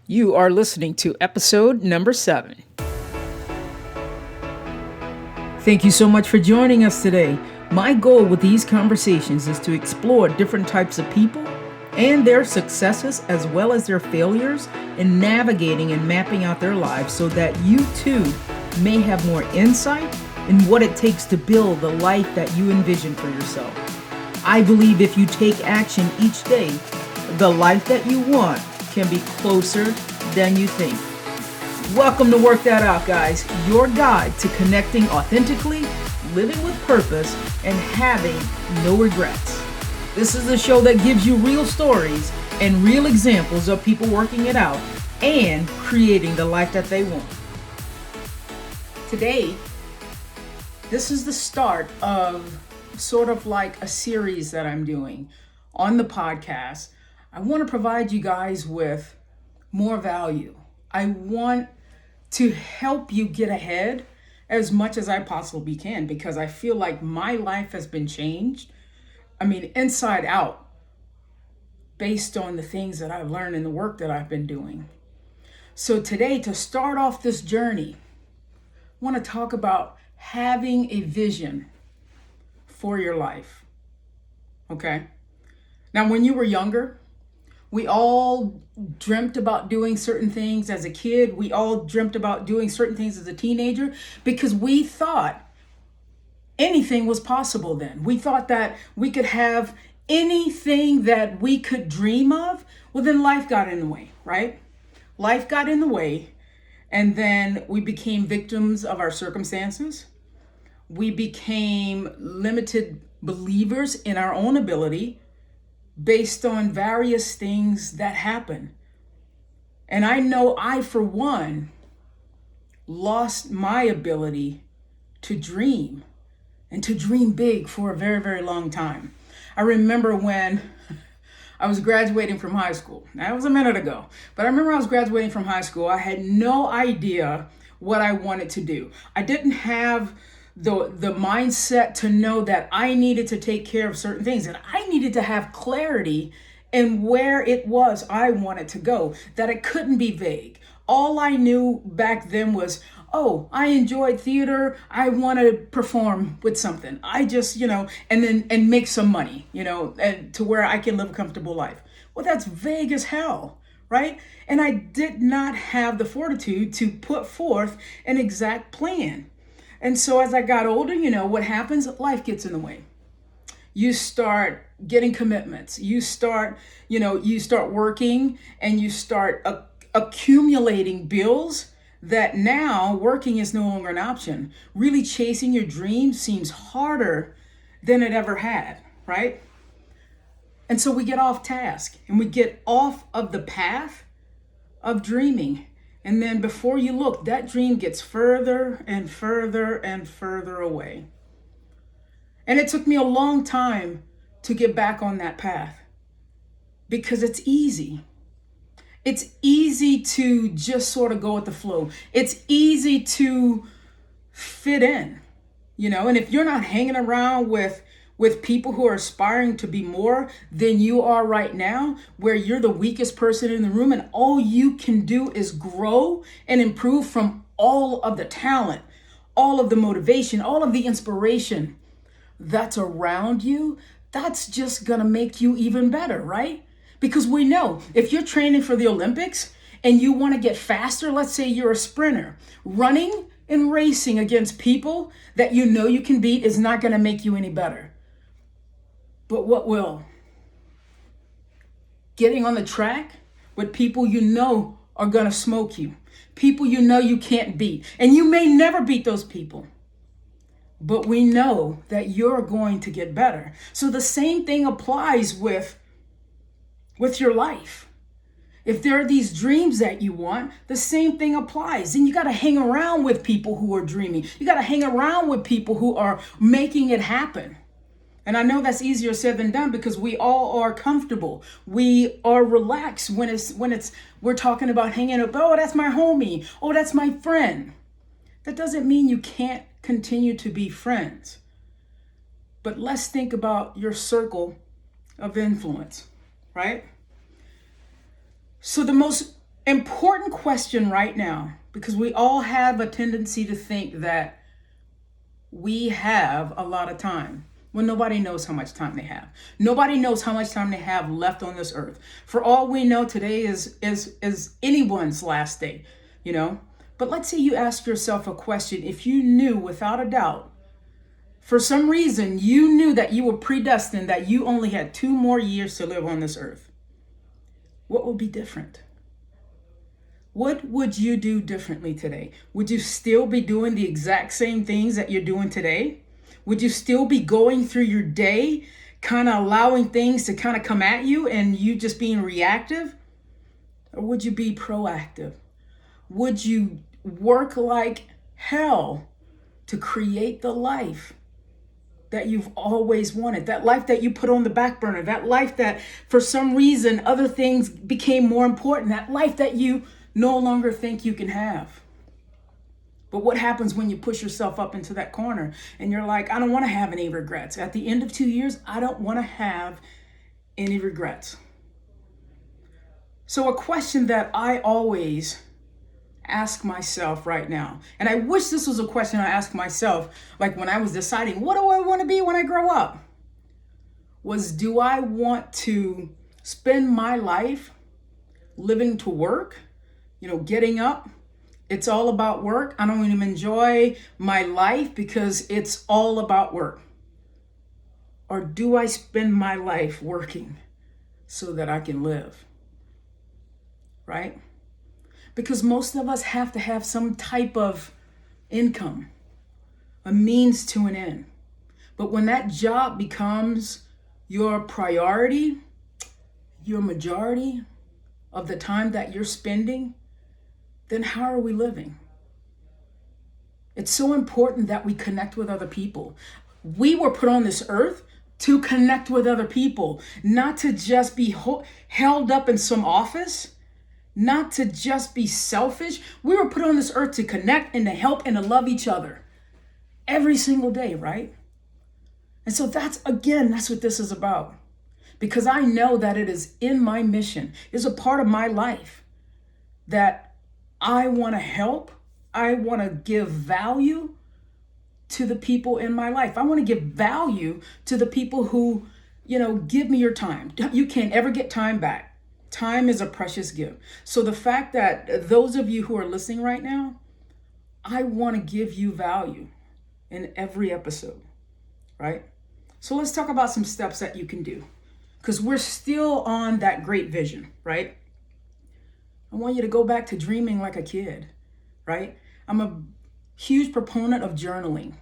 You are listening to episode number 7. Thank you so much for joining us today. My goal with these conversations is to explore different types of people and their successes as well as their failures in navigating and mapping out their lives so that you too may have more insight in what it takes to build the life that you envision for yourself. I believe if you take action each day, the life that you want can be closer than you think. Welcome to Work That Out, guys, your guide to connecting authentically, living with purpose, and having no regrets. This is the show that gives you real stories and real examples of people working it out and creating the life that they want. Today, this is the start of sort of like a series that I'm doing on the podcast. I want to provide you guys with more value. I want to help you get ahead as much as I possibly can because I feel like my life has been changed. Inside out, based on the things that I've learned in the work that I've been doing. So today, to start off this journey, I want to talk about having a vision for your life. Okay? Now, when you were younger, we all dreamt about doing certain things as a kid. We all dreamt about doing certain things as a teenager because we thought anything was possible then. We thought that we could have anything that we could dream of. Well, then life got in the way, right? Life got in the way, and then we became victims of our circumstances. We became limited believers in our own ability based on various things that happen. And I know I, for one, lost my ability to dream and to dream big for a very, very long time. I remember when I was graduating from high school. That was a minute ago. But I remember I was graduating from high school. I had no idea what I wanted to do. I didn't have the mindset to know that I needed to take care of certain things, and I needed to have clarity in where it was I wanted to go, that it couldn't be vague. All I knew back then was, oh, I enjoyed theater. I want to perform with something. I just, and make some money, and to where I can live a comfortable life. Well, that's vague as hell, right? And I did not have the fortitude to put forth an exact plan. And so as I got older, what happens? Life gets in the way. You start getting commitments. You start working, and you start accumulating bills that now working is no longer an option. Really chasing your dreams seems harder than it ever had, right? And so we get off task and we get off of the path of dreaming. And then before you look, that dream gets further and further and further away. And it took me a long time to get back on that path because it's easy. It's easy to just sort of go with the flow. It's easy to fit in, and if you're not hanging around with people who are aspiring to be more than you are right now, where you're the weakest person in the room and all you can do is grow and improve from all of the talent, all of the motivation, all of the inspiration that's around you, that's just gonna make you even better, right? Because we know if you're training for the Olympics and you want to get faster, let's say you're a sprinter, running and racing against people that you can beat is not going to make you any better. But what will? Getting on the track with people are going to smoke you, people you can't beat, and you may never beat those people. But we know that you're going to get better. So the same thing applies with your life. If there are these dreams that you want, the same thing applies. And you got to hang around with people who are dreaming. You got to hang around with people who are making it happen. And I know that's easier said than done because we all are comfortable. We are relaxed when we're talking about hanging up. Oh, that's my homie. Oh, that's my friend. That doesn't mean you can't continue to be friends. But let's think about your circle of influence, right? So the most Important question right now, because we all have a tendency to think that we have a lot of time when nobody knows how much time they have. Nobody knows how much time they have left on this earth. For all we know, today is anyone's last day, you know? But let's say you ask yourself a question. If you knew without a doubt, for some reason, you knew that you were predestined, that you only had 2 more years to live on this earth, what would be different? What would you do differently today? Would you still be doing the exact same things that you're doing today? Would you still be going through your day, kind of allowing things to kind of come at you and you just being reactive? Or would you be proactive? Would you work like hell to create the life that you've always wanted, that life that you put on the back burner, that life that for some reason other things became more important, that life that you no longer think you can have? But what happens when you push yourself up into that corner and you're like, I don't want to have any regrets. At the end of 2 years, I don't want to have any regrets. So a question that I always ask myself right now, and I wish this was a question I asked myself like when I was deciding, what do I want to be when I grow up? Was, do I want to spend my life living to work? Getting up, it's all about work. I don't even enjoy my life because it's all about work. Or do I spend my life working so that I can live? Right? Because most of us have to have some type of income, a means to an end. But when that job becomes your priority, your majority of the time that you're spending, then how are we living? It's so important that we connect with other people. We were put on this earth to connect with other people, not to just be held up in some office, not to just be selfish. We were put on this earth to connect and to help and to love each other every single day, right? And so that's what this is about. Because I know that it is in my mission, is a part of my life that I want to help. I want to give value to the people in my life. I want to give value to the people who, give me your time. You can't ever get time back. Time is a precious gift. So the fact that those of you who are listening right now, I want to give you value in every episode, right? So let's talk about some steps that you can do, because we're still on that great vision, right? I want you to go back to dreaming like a kid, right? I'm a huge proponent of journaling.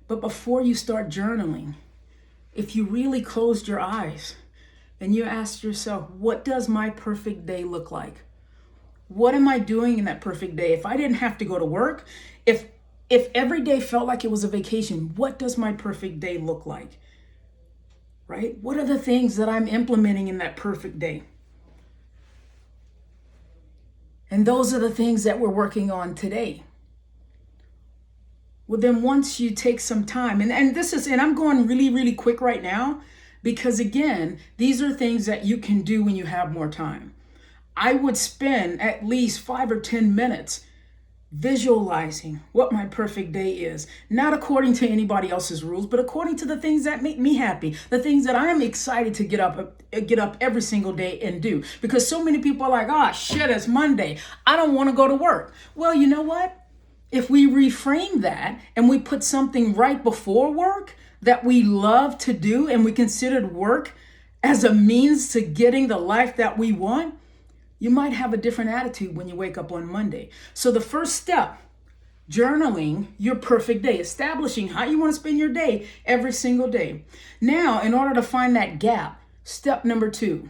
But before you start journaling, if you really closed your eyes and you asked yourself, what does my perfect day look like? What am I doing in that perfect day? If I didn't have to go to work, if every day felt like it was a vacation, what does my perfect day look like? Right? What are the things that I'm implementing in that perfect day? And those are the things that we're working on today. Well, then once you take some time, and I'm going really, really quick right now, because again, these are things that you can do when you have more time. I would spend at least 5 or 10 minutes visualizing what my perfect day is, not according to anybody else's rules, but according to the things that make me happy, the things that I'm excited to get up every single day and do. Because so many people are like, oh shit, it's Monday, I don't want to go to work. Well, you know what? If we reframe that and we put something right before work that we love to do, and we considered work as a means to getting the life that we want, you might have a different attitude when you wake up on Monday. So the first step, journaling your perfect day, establishing how you want to spend your day every single day. Now, in order to find that gap, step number 2,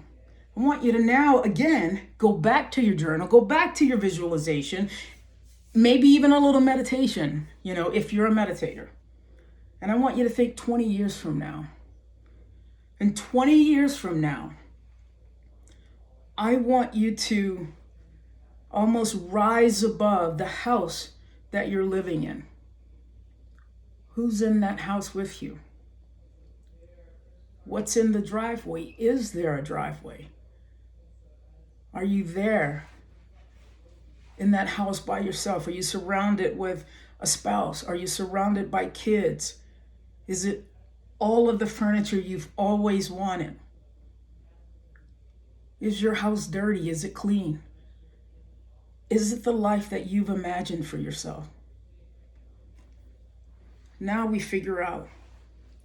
I want you to now, again, go back to your journal, go back to your visualization, maybe even a little meditation, if you're a meditator. And I want you to think 20 years from now. And 20 years from now, I want you to almost rise above the house that you're living in. Who's in that house with you? What's in the driveway? Is there a driveway? Are you there in that house by yourself? Are you surrounded with a spouse? Are you surrounded by kids? Is it all of the furniture you've always wanted? Is your house dirty? Is it clean? Is it the life that you've imagined for yourself? Now we figure out.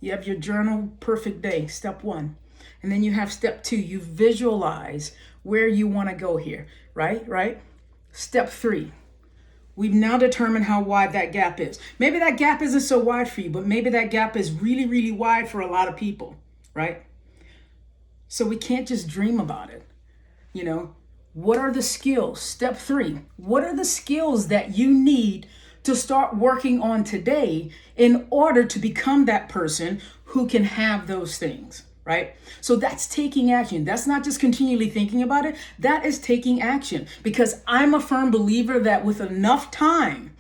You have your journal perfect day, step 1. And then you have step 2. You visualize where you want to go here, right? Step 3. We've now determined how wide that gap is. Maybe that gap isn't so wide for you, but maybe that gap is really, really wide for a lot of people, right? So we can't just dream about it. What are the skills? Step 3. What are the skills that you need to start working on today in order to become that person who can have those things, right? So that's taking action. That's not just continually thinking about it. That is taking action, because I'm a firm believer that with enough time,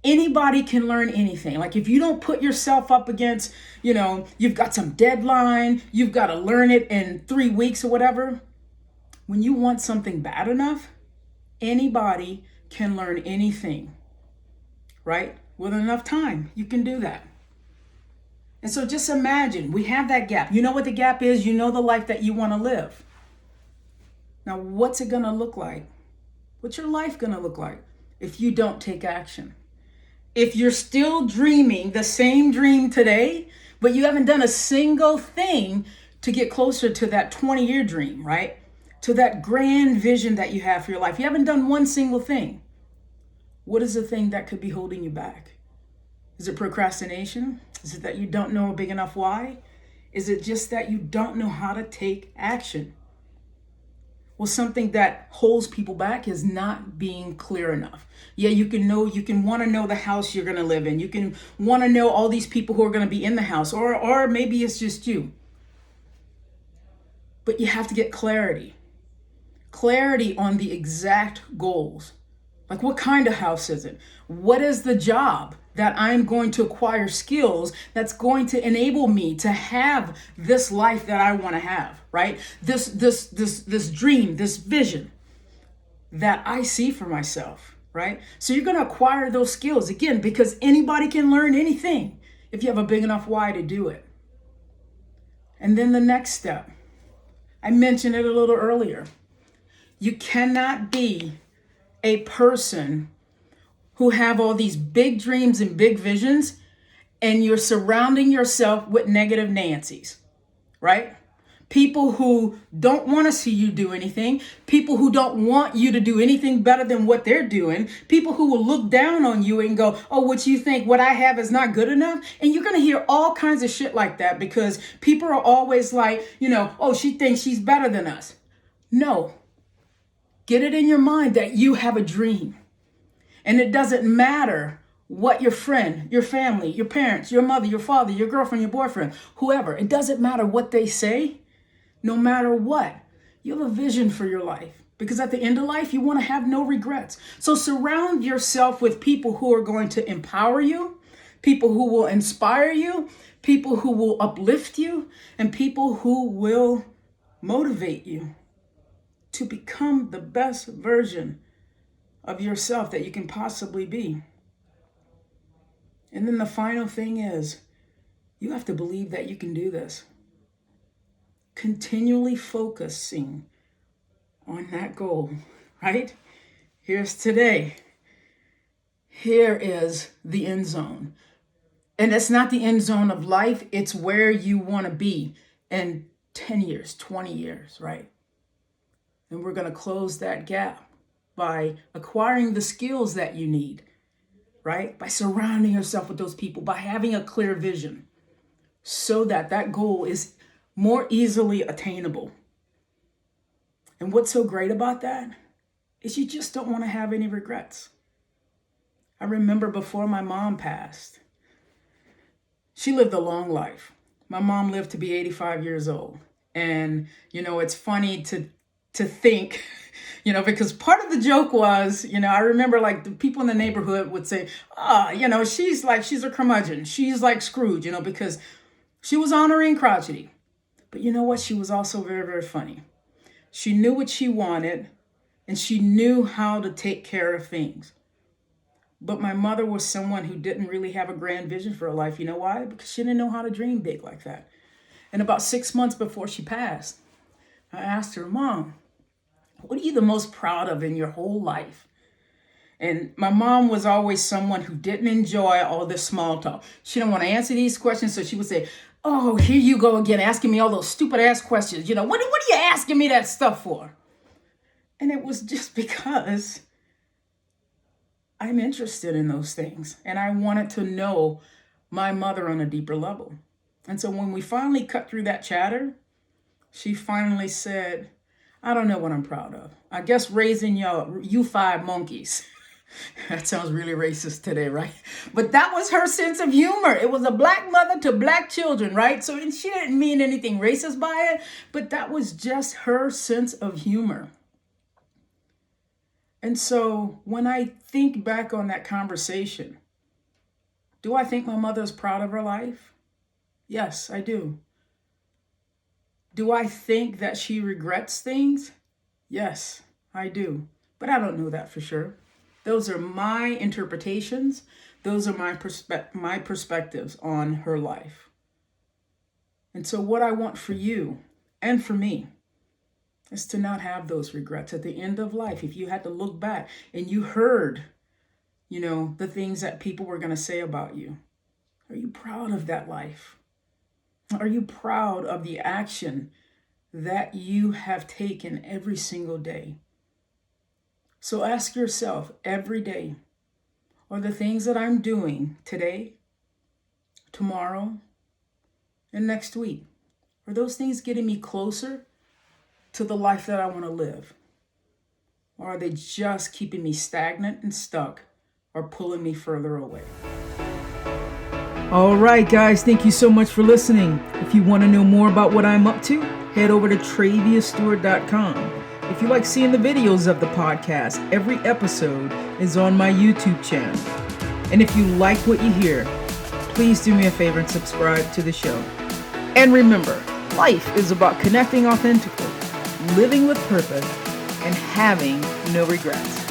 anybody can learn anything. Like if you don't put yourself up against, you've got some deadline, you've got to learn it in 3 weeks or whatever. When you want something bad enough, anybody can learn anything, right? With enough time, you can do that. And so just imagine, we have that gap. You know what the gap is? You know the life that you want to live. Now, what's it going to look like? What's your life going to look like if you don't take action? If you're still dreaming the same dream today, but you haven't done a single thing to get closer to that 20-year dream, right? To that grand vision that you have for your life. You haven't done one single thing. What is the thing that could be holding you back? Is it procrastination? Is it that you don't know a big enough why? Is it just that you don't know how to take action? Well, something that holds people back is not being clear enough. Yeah, you can want to know the house you're going to live in. You can want to know all these people who are going to be in the house, or maybe it's just you. But you have to get clarity. Clarity on the exact goals. Like, what kind of house is it? What is the job that I'm going to acquire skills that's going to enable me to have this life that I want to have, right? This dream, this vision that I see for myself, right? So you're going to acquire those skills, again, because anybody can learn anything if you have a big enough why to do it. And then the next step, I mentioned it a little earlier. You cannot be a person who have all these big dreams and big visions, and you're surrounding yourself with negative Nancys, right? People who don't want to see you do anything, people who don't want you to do anything better than what they're doing, people who will look down on you and go, oh, what you think, what I have is not good enough. And you're going to hear all kinds of shit like that, because people are always like, oh, she thinks she's better than us. No. Get it in your mind that you have a dream. And it doesn't matter what your friend, your family, your parents, your mother, your father, your girlfriend, your boyfriend, whoever, it doesn't matter what they say. No matter what, you have a vision for your life. Because at the end of life, you want to have no regrets. So surround yourself with people who are going to empower you, people who will inspire you, people who will uplift you, and people who will motivate you to become the best version of yourself that you can possibly be. And then the final thing is, you have to believe that you can do this. Continually focusing on that goal, right? Here's today. Here is the end zone. And it's not the end zone of life. It's where you want to be in 10 years, 20 years, right? And we're going to close that gap by acquiring the skills that you need, right? By surrounding yourself with those people, by having a clear vision so that that goal is more easily attainable. And what's so great about that is you just don't want to have any regrets. I remember before my mom passed, she lived a long life. My mom lived to be 85 years old. And, it's funny to think, because part of the joke was, I remember like the people in the neighborhood would say, she's a curmudgeon. She's like Scrooge, because she was ornery and crotchety. But you know what? She was also very, very funny. She knew what she wanted. and she knew how to take care of things. But my mother was someone who didn't really have a grand vision for her life. You know why? Because she didn't know how to dream big like that. And about 6 months before she passed, I asked her, Mom, what are you the most proud of in your whole life? And my mom was always someone who didn't enjoy all this small talk. She didn't want to answer these questions, so she would say, oh, here you go again, asking me all those stupid ass questions. What are you asking me that stuff for? And it was just because I'm interested in those things. And I wanted to know my mother on a deeper level. And so when we finally cut through that chatter, she finally said, I don't know what I'm proud of. I guess raising you 5 monkeys. That sounds really racist today, right? But that was her sense of humor. It was a black mother to black children, right? So she didn't mean anything racist by it, but that was just her sense of humor. And so when I think back on that conversation, do I think my mother's proud of her life? Yes, I do. Do I think that she regrets things? Yes, I do. But I don't know that for sure. Those are my interpretations. Those are my perspectives on her life. And so what I want for you and for me is to not have those regrets at the end of life. If you had to look back and you heard, the things that people were going to say about you, are you proud of that life? Are you proud of the action that you have taken every single day? So ask yourself every day, are the things that I'm doing today, tomorrow, and next week, are those things getting me closer to the life that I want to live? Or are they just keeping me stagnant and stuck or pulling me further away? All right, guys, thank you so much for listening. If you want to know more about what I'm up to, head over to TraviaStewart.com. If you like seeing the videos of the podcast, every episode is on my YouTube channel. And if you like what you hear, please do me a favor and subscribe to the show. And remember, life is about connecting authentically, living with purpose, and having no regrets.